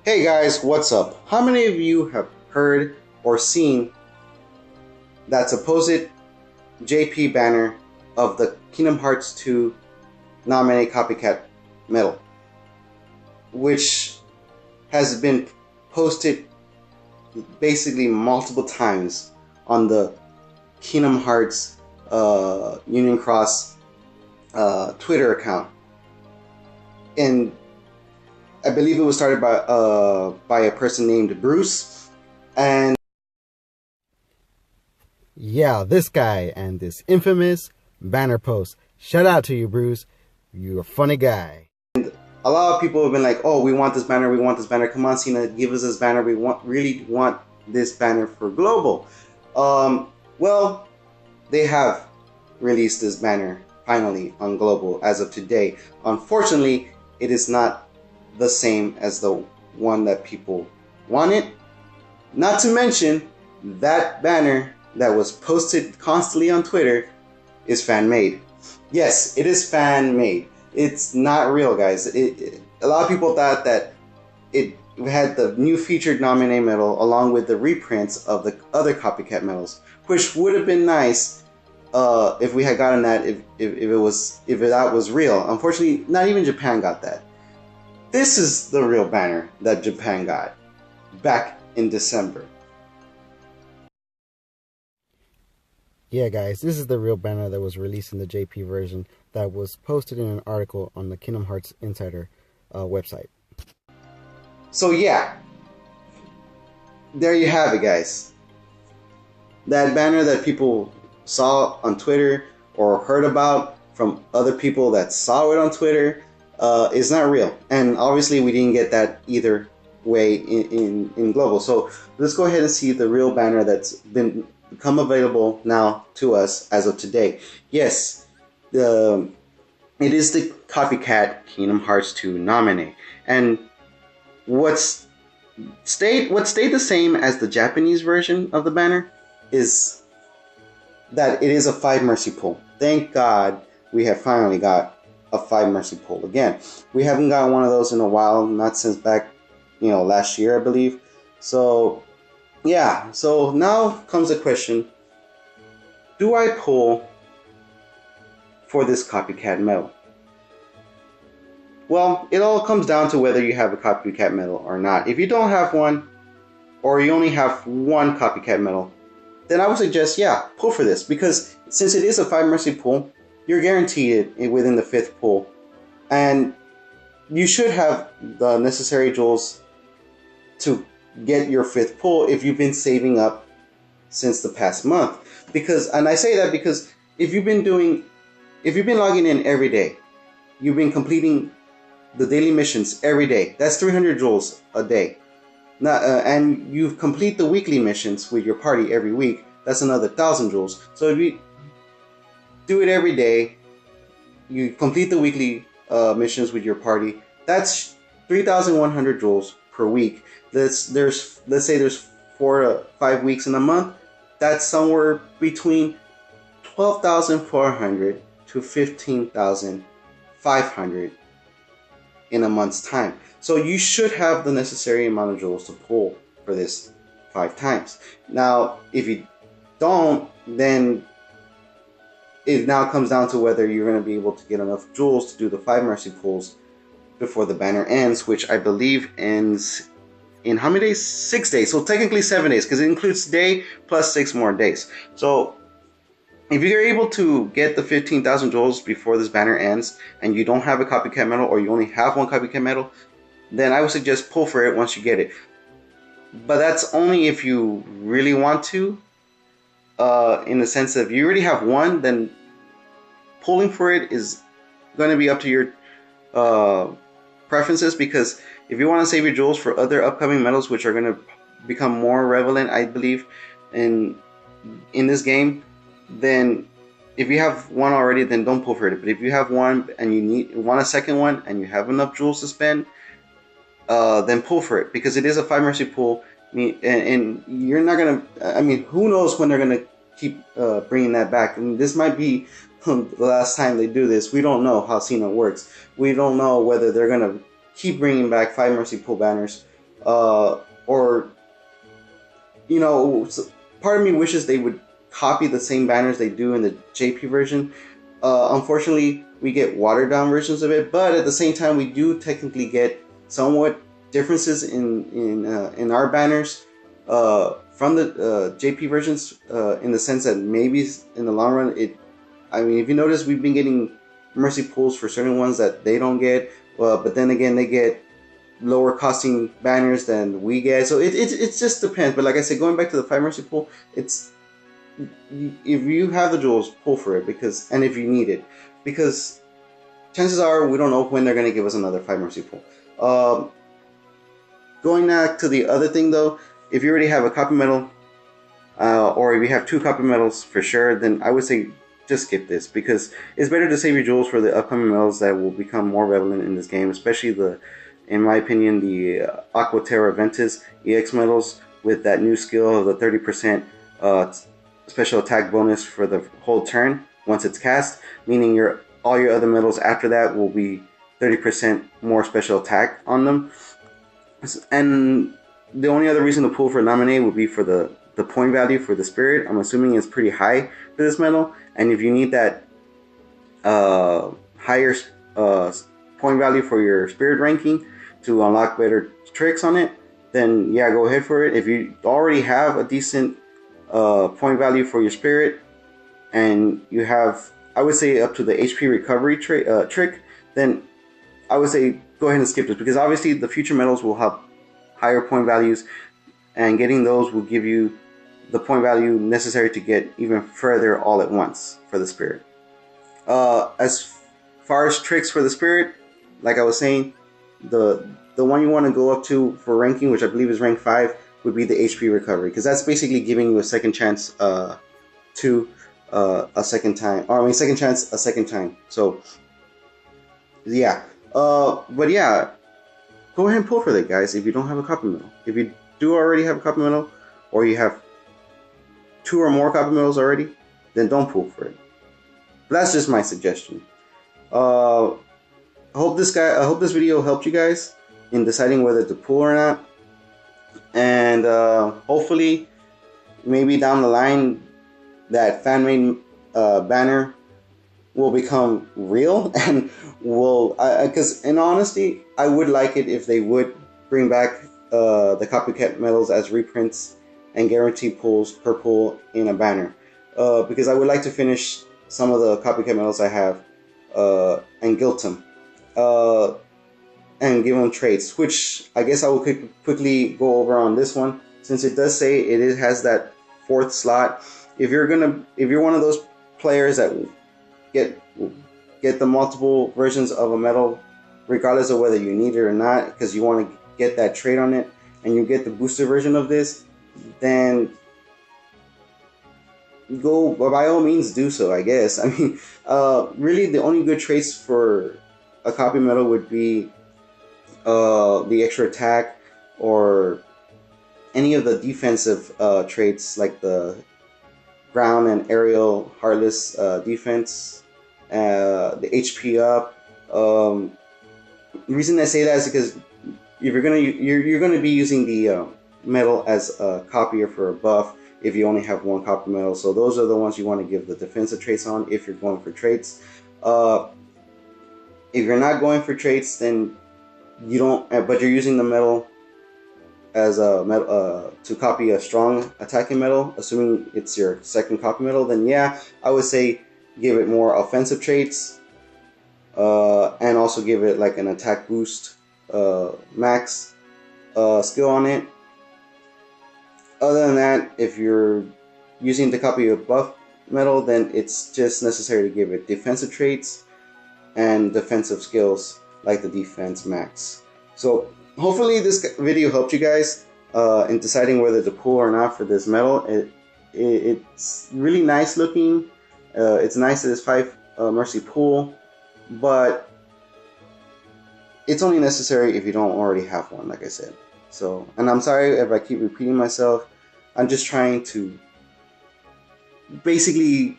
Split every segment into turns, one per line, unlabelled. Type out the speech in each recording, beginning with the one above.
Hey guys, what's up? How many of you have heard or seen that supposed JP banner of the Kingdom Hearts 2 Namine copycat medal, which has been posted basically multiple times on the Kingdom Hearts Union Cross Twitter account, and I believe it was started by a person named Bruce, and
yeah, this guy and this infamous banner post. Shout out to you, Bruce. You're a funny guy.
a lot of people have been like, "Oh, we want this banner. We want this banner. Come on, Cena, give us this banner. We really want this banner for global." Well, they have released this banner finally on global as of today. Unfortunately, it is not the same as the one that people wanted. Not to mention, that banner that was posted constantly on Twitter is fan made. Yes, it is fan made. It's not real, guys. A lot of people thought that it had the new featured Namine medal along with the reprints of the other copycat medals, which would have been nice if we had gotten that if that was real. Unfortunately, not even Japan got that. This is the real banner that Japan got back in December.
Yeah, guys, this is the real banner that was released in the JP version that was posted in an article on the Kingdom Hearts Insider website.
So yeah, there you have it, guys. That banner that people saw on Twitter or heard about from other people that saw it on Twitter is not real, and obviously we didn't get that either way in global. So let's go ahead and see the real banner that's become available now to us as of today. Yes, it is the copycat Kingdom Hearts 2 Namine, and what stayed the same as the Japanese version of the banner is that it is a 5 mercy pull. Thank God we have finally got a 5 mercy pull again. We haven't got one of those in a while, not since back, last year, I believe. So yeah, so now comes the question, do I pull for this copycat medal? Well, it all comes down to whether you have a copycat medal or not. If you don't have one, or you only have one copycat medal, then I would suggest, yeah, pull for this, because since it is a 5 mercy pull, you're guaranteed it within the 5th pull, and you should have the necessary jewels to get your 5th pull if you've been saving up since the past month. And I say that because if you've been logging in every day, you've been completing the daily missions every day, that's 300 jewels a day. Now, and you complete the weekly missions with your party every week, that's another 1,000 jewels. So if you do it every day, you complete the weekly missions with your party, that's 3,100 jewels per week. Let's say there's 4 to 5 weeks in a month. That's somewhere between 12,400 to 15,500 in a month's time. So you should have the necessary amount of jewels to pull for this 5 times. Now, if you don't, then it now comes down to whether you're going to be able to get enough jewels to do the 5 mercy pulls before the banner ends, which I believe ends in how many days? 6 days. So technically 7 days, because it includes day plus 6 more days. So if you're able to get the 15,000 jewels before this banner ends, and you don't have a copycat medal, or you only have one copycat medal, then I would suggest pull for it once you get it. But that's only if you really want to. In the sense that if you already have one, then pulling for it is going to be up to your preferences, because if you want to save your jewels for other upcoming medals, which are going to become more relevant, I believe, in this game, then if you have one already, then don't pull for it. But if you have one and you want a second one and you have enough jewels to spend, then pull for it, because it is a 5 mercy pull, and you're not gonna. I mean, who knows when they're gonna keep bringing that back? I mean, this might be the last time they do this. We don't know how Cena works. We don't know whether they're gonna keep bringing back 5 mercy pull banners Or you know, part of me wishes they would copy the same banners they do in the JP version. Unfortunately, we get watered down versions of it, but at the same time, we do technically get somewhat differences in our banners from the JP versions, in the sense that maybe in the long run, I mean, if you notice, we've been getting mercy pools for certain ones that they don't get, but then again, they get lower costing banners than we get, so it just depends. But like I said, going back to the 5 mercy pool, it's, if you have the jewels, pull for it, because, and if you need it, because chances are we don't know when they're going to give us another 5 mercy pool. Going back to the other thing though, if you already have a copy medal, or if you have 2 copy medals for sure, then I would say just skip this, because it's better to save your jewels for the upcoming medals that will become more relevant in this game, especially the, in my opinion, the Aquaterra Ventus EX medals with that new skill of the 30% special attack bonus for the whole turn once it's cast, meaning all your other medals after that will be 30% more special attack on them. And the only other reason to pull for Namine would be for the point value for the spirit. I'm assuming it's pretty high for this medal, and if you need that higher point value for your spirit ranking to unlock better tricks on it, then yeah, go ahead for it. If you already have a decent point value for your spirit, and you have, I would say, up to the HP recovery trick, then I would say go ahead and skip this, because obviously the future medals will have higher point values, and getting those will give you the point value necessary to get even further all at once for the spirit. As far as tricks for the spirit, like I was saying, the one you want to go up to for ranking, which I believe is rank 5, would be the HP recovery, because that's basically giving you a second chance to a second time, or I mean second chance a second time. So yeah, but yeah, go ahead and pull for that, guys, if you don't have a copy medal. If you do already have a copy medal, or you have 2 or more copy medals already, then don't pull for it. But that's just my suggestion. I hope this video helped you guys in deciding whether to pull or not, and hopefully maybe down the line that fan-made banner will become real, and will, because in honesty, I would like it if they would bring back the copycat medals as reprints and guarantee pulls per pull in a banner, because I would like to finish some of the copycat medals I have and guilt them and give them traits, which I guess I will quickly go over on this one, since it does say it has that 4th slot. If you're one of those players that get the multiple versions of a medal, regardless of whether you need it or not, because you want to get that trait on it, and you get the booster version of this, then go, by all means do so, I guess. I mean, really the only good traits for a copy medal would be the extra attack, or any of the defensive traits like the ground and aerial heartless defense, the HP up. The reason I say that is because if you're gonna be using the medal as a copier for a buff if you only have 1 copy medal. So those are the ones you want to give the defensive traits on if you're going for traits. If you're not going for traits, then you don't, but you're using the medal as a medal to copy a strong attacking medal, assuming it's your second copy medal, then yeah, I would say give it more offensive traits, and also give it like an attack boost max skill on it. Other than that, if you're using the copy of buff medal, then it's just necessary to give it defensive traits and defensive skills like the defense max. So hopefully this video helped you guys in deciding whether to pull or not for this medal. It's really nice looking. It's nice that it's 5 mercy pull, but it's only necessary if you don't already have one, like I said. So, and I'm sorry if I keep repeating myself. I'm just trying to basically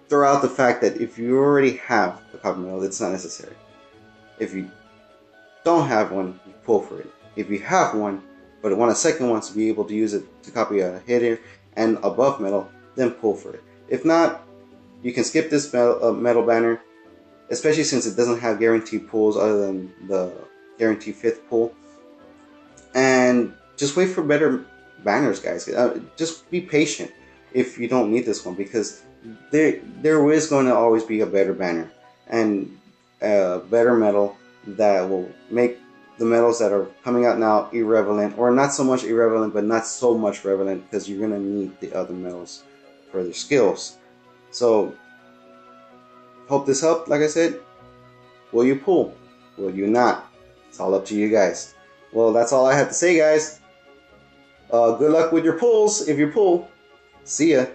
throw out the fact that if you already have a copy medal, it's not necessary. If you don't have one, pull for it. if you have one, but want a second one to be able to use it to copy a hidden and above metal, then pull for it. If not, you can skip this metal banner, especially since it doesn't have guaranteed pulls other than the guaranteed 5th pull. And just wait for better banners, guys. Just be patient if you don't need this one, because there is going to always be a better banner and a better metal that will make the metals that are coming out now irrelevant, or not so much irrelevant, but not so much relevant, because you're going to need the other metals for their skills. So, hope this helped. Like I said, will you pull? Will you not? It's all up to you guys. Well, that's all I have to say, guys. Good luck with your pulls if you pull. See ya.